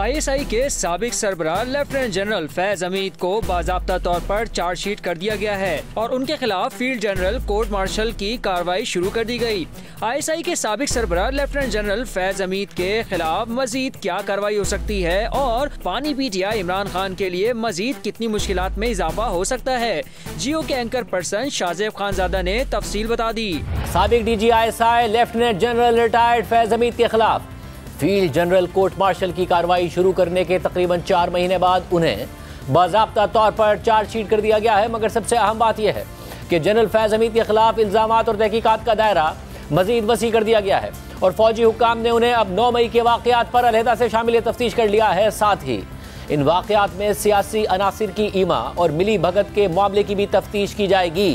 ISI के साबिक सरबराह lieutenant general Faiz Hamid को बाज़ाब्ता तौर पर चार्जशीट कर दिया गया है और उनके खिलाफ फील्ड जनरल कोर्ट मार्शल की कार्रवाई शुरू कर दी गई। ISI के साबिक सरबराह लेफ्टिनेंट जनरल फैज हमीद के खिलाफ मजीद क्या कार्रवाई हो सकती है और पानी PTI इमरान खान के लिए मजीद कितनी मुश्किलात में इजाफा हो सकता है, जियो के एंकर पर्सन शाहजेब खानजादा ने तफसील बता दी। साबिक DG ISI lieutenant general retired Faiz Hamid के खिलाफ फील्ड जनरल कोर्ट मार्शल की कार्रवाई शुरू करने के तकरीबन 4 महीने बाद उन्हें बाज़ाब्ता तौर पर चार्जशीट कर दिया गया है। मगर सबसे अहम बात यह है कि जनरल फैज हमीद के खिलाफ इल्जामात और तहकीकात का दायरा मजीद वसी कर दिया गया है और फौजी हुक्काम ने उन्हें अब 9 मई के वाक़यात पर अलहदा से शामिल तफ्तीश कर लिया है। साथ ही इन वाक़यात में सियासी अनासिर की ईमा और मिली भगत के मामले की भी तफ्तीश की जाएगी।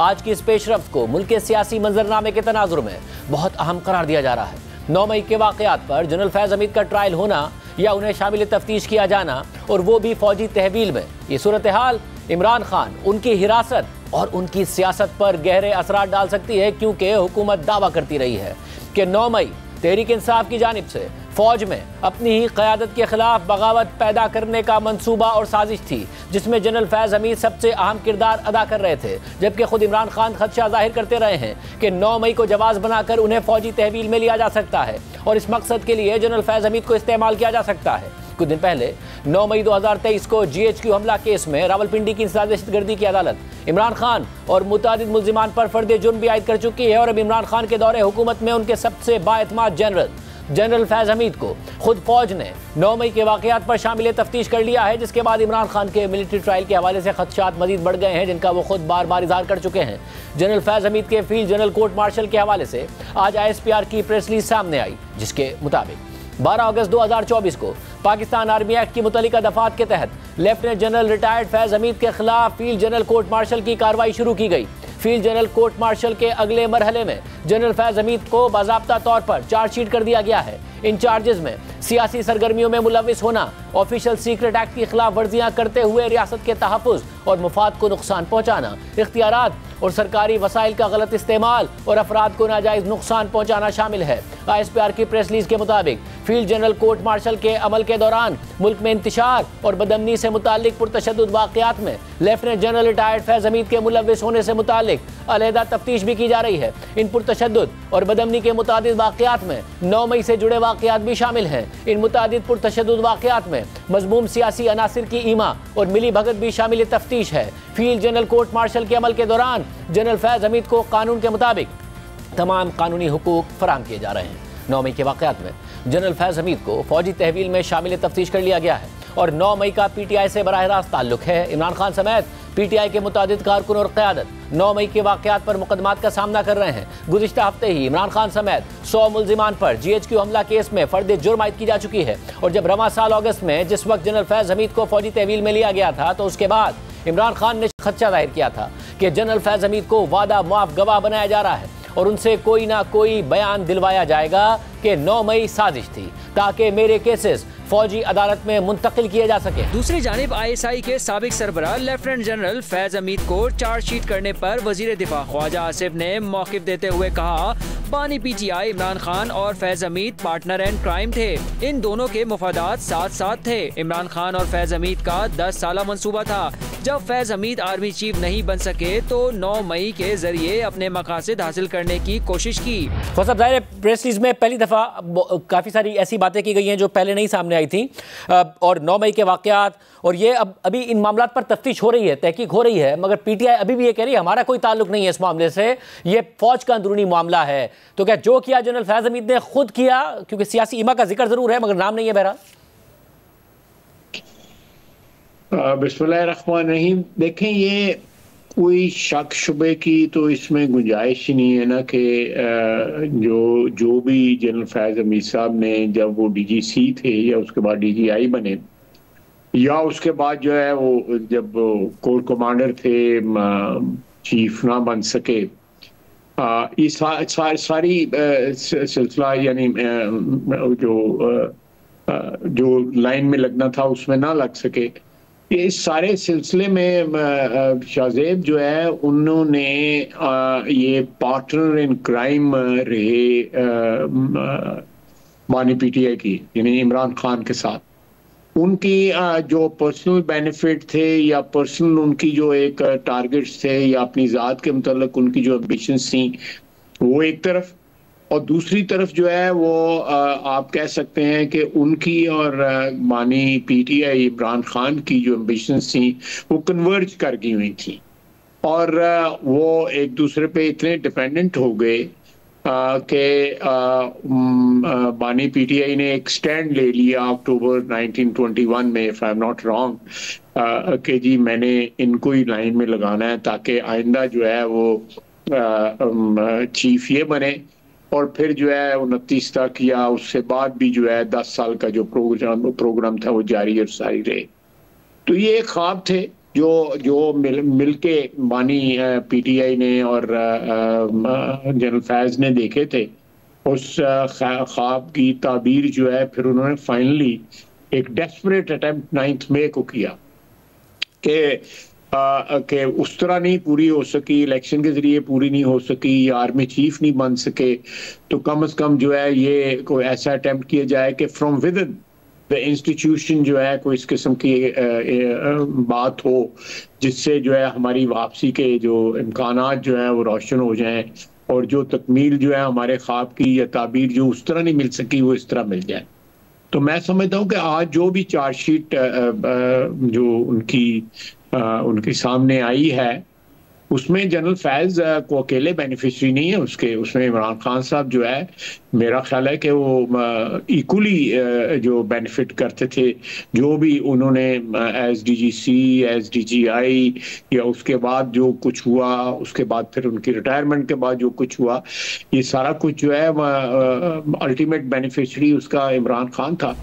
आज की इस पेशरफ्त को मुल्क के सियासी मंजरनामे के तनाजुर में बहुत अहम करार दिया जा रहा है। 9 मई के वाक़यात पर जनरल फैज हमीद का ट्रायल होना या उन्हें शामिल तफ्तीश किया जाना और वो भी फौजी तहवील में, ये सूरत हाल इमरान खान, उनकी हिरासत और उनकी सियासत पर गहरे असरात डाल सकती है, क्योंकि हुकूमत दावा करती रही है कि 9 मई तहरीक इंसाफ की जानिब से फौज में अपनी ही क़यादत के खिलाफ बगावत पैदा करने का मंसूबा और साजिश थी, जिसमें जनरल फैज हमीद सबसे अहम किरदार अदा कर रहे थे। जबकि खुद इमरान खान खदशा जाहिर करते रहे हैं कि 9 मई को जवाज़ बनाकर उन्हें फौजी तहवील में लिया जा सकता है और इस मकसद के लिए जनरल फैज हमीद को इस्तेमाल किया जा सकता है। कुछ दिन पहले 9 मई 2023 को GHQ हमला केस में रावलपिंडी की दहशतगर्दी की अदालत इमरान खान और मुतादिद मुल्जिमान पर फर्द जुर्म भी आयद कर चुकी है और अब इमरान खान के दौरे हुकूमत में उनके सबसे बाएतमाद जनरल फैज हमीद को खुद फौज ने 9 मई के वाक़यात पर शामिल तफ्तीश कर लिया है, जिसके बाद इमरान खान के मिलिट्री ट्रायल के हवाले से खदशात मजीद बढ़ गए हैं, जिनका वो खुद बार बार इजहार कर चुके हैं। जनरल फैज हमीद के फील्ड जनरल कोर्ट मार्शल के हवाले से आज ISPR की प्रेस रिलीज सामने आई, जिसके मुताबिक 12 अगस्त 2024 को पाकिस्तान आर्मी एक्ट की मुतल्लिका दफात के तहत lieutenant general retired Faiz Hamid के खिलाफ फील्ड जनरल कोर्ट मार्शल की कार्रवाई शुरू की गई। फील्ड जनरल कोर्ट मार्शल के अगले मरहले में जनरल फैज हमीद को बाज़ाब्ता तौर पर चार्जशीट कर दिया गया है। इन चार्जेस में सियासी सरगर्मियों में मुलविस होना, ऑफिशियल सीक्रेट एक्ट की खिलाफ वर्जियां करते हुए रियासत के तहफ़्फ़ुज़ और मुफाद को नुकसान पहुँचाना, इख्तियारात और सरकारी वसाइल का गलत इस्तेमाल और अफराद को नाजायज़ नुकसान पहुँचाना शामिल है। ISPR की प्रेस रिलीज के मुताबिक फील्ड जनरल कोर्ट मार्शल के अमल के दौरान मुल्क में इंतशार और बदअमनी से मुताल्लिक पुरतशद्दुद वाक़यात में lieutenant general retired Faiz Hamid के मुलविस होने से मुताल्लिक अलहदा तफ्तीश भी की जा रही है। इन पुरतशद्दुद और बदअमनी के मुतादिद वाक़यात में 9 मई से जुड़े वाक़यात भी शामिल हैं। इन मुतादिद पुरतशद्दुद वाक़यात में मज़मूम सियासी अनासिर की ईमा और मिली भगत भी शामिल तफ्तीश है। फील्ड जनरल कोर्ट मार्शल के अमल के दौरान जनरल फैज हमीद को कानून के मुताबिक तमाम कानूनी हुकूक फराहम किए जा रहे हैं। 9 मई के वाक़यात में जनरल फैज हमीद को फौजी तहवील में शामिल तफ्तीश कर लिया गया है और 9 मई का PTI से बराह रास्त ताल्लुक है। इमरान खान समेत PTI के मुतादिद कारकुन और क़यादत 9 मई के वाक़यात पर मुकदमात का सामना कर रहे हैं। गुज़िश्ता हफ्ते ही इमरान खान समेत 100 मुल्जिमान पर GHQ हमला केस में फर्द जुर्म आयद की जा चुकी है और जब रवां साल अगस्त में जिस वक्त जनरल फैज हमीद को फौजी तहवील में लिया गया था, तो उसके बाद इमरान खान ने खदशा जाहिर किया था कि जनरल फैज हमीद को वादा मुआफ गवाह बनाया जा रहा है और उनसे कोई ना कोई बयान दिलवाया जाएगा कि 9 मई साजिश थी ताकि मेरे केसेस फौजी अदालत में मुंतकिल किए जा सके। दूसरी जानिब ISI के साबिक सरबराह लेफ्टिनेंट जनरल फैज हमीद को चार्जशीट करने पर वजीर दिफा ख्वाजा आसिफ ने मौक़िफ़ देते हुए कहा, बानी PTI इमरान खान और Faiz Hamid partner and crime थे। इन दोनों के मुफादात साथ साथ थे। इमरान खान और फैज हमीद का 10 साला मंसूबा था। जब फैज हमीद आर्मी चीफ नहीं बन सके तो 9 मई के जरिए अपने मकासद हासिल करने की कोशिश की। प्रेस रिलीज में पहली दफा काफी सारी ऐसी बातें की गई हैं जो पहले नहीं सामने आई थी और 9 मई के वाक़यात और ये अब अभी इन मामलात पर तफ्तीश हो रही है, तहकीक हो रही है, मगर PTI अभी भी ये कह रही है हमारा कोई ताल्लुक नहीं है इस मामले से, ये फौज का अंदरूनी मामला है। तो क्या जो किया जनरल फैज हमीद ने खुद किया, क्योंकि सियासी ईमा का जिक्र जरूर है मगर नाम नहीं है बहरहाल? बिस्मिल्लाहिर्रहमानिर्रहीम। देखें, ये कोई शक शुबे की तो इसमें गुंजाइश ही नहीं है ना कि जो भी जनरल फैज हमीद साहब ने जब वो DGC थे या उसके बाद DGI बने या उसके बाद जो है वो जब कोर कमांडर थे चीफ ना बन सके, ये सारी सिलसिला यानी जो लाइन में लगना था उसमें ना लग सके, इस सारे सिलसिले में शाहजेब जो है उन्होंने ये पार्टनर इन क्राइम रहे बानी PTI की, यानी इमरान खान के साथ। उनकी जो पर्सनल बेनिफिट थे या पर्सनल उनकी जो एक टारगेट्स थे या अपनी ज़ात के मुताल्लिक उनकी जो एम्बिशंस थी, वो एक तरफ, और दूसरी तरफ जो है वो आप कह सकते हैं कि उनकी और मानी पीटीआई इमरान खान की जो एम्बिशंस थी वो कन्वर्ज कर गई हुई थी, और वो एक दूसरे पे इतने डिपेंडेंट हो गए कि बानी पीटीआई ने एक स्टैंड ले लिया अक्टूबर 1921 में, if I am not wrong, कि जी मैंने इनको ही लाइन में लगाना है ताकि आइंदा जो है वो चीफ ये बने, और फिर जो है 29 तक या उससे बाद भी जो है 10 साल का जो प्रोग्राम था वो जारी और सारी रहे। तो ये एक ख्वाब थे जो मिलके बानी पीटीआई ने और जनरल फैज ने देखे थे। उस ख्वाब की ताबीर जो है फिर उन्होंने फाइनली एक डेस्परेट अटेम्प्ट 9 मई को किया कि उस तरह नहीं पूरी हो सकी, इलेक्शन के जरिए पूरी नहीं हो सकी, या आर्मी चीफ नहीं बन सके, तो कम से कम जो है ये कोई ऐसा अटेम्प्ट किया जाए कि from with in the institution जो है कोई इस किस्म की बात हो जिससे जो है हमारी वापसी के जो इम्कानात जो है वो रोशन हो जाएं, और जो तकमील जो है हमारे ख्वाब की या ताबीर जो उस तरह नहीं मिल सकी वो इस तरह मिल जाए। तो मैं समझता हूँ कि आज जो भी चार्जशीट जो उनकी सामने आई है उसमें जनरल फैज को अकेले बेनिफिशरी नहीं है, उसमें इमरान खान साहब जो है मेरा ख्याल है कि वो इक्वली जो बेनिफिट करते थे, जो भी उन्होंने एज डीजीसी एज डीजीआई या उसके बाद जो कुछ हुआ, उसके बाद फिर उनकी रिटायरमेंट के बाद जो कुछ हुआ, ये सारा कुछ जो है अल्टीमेट बेनिफिशरी उसका इमरान खान था।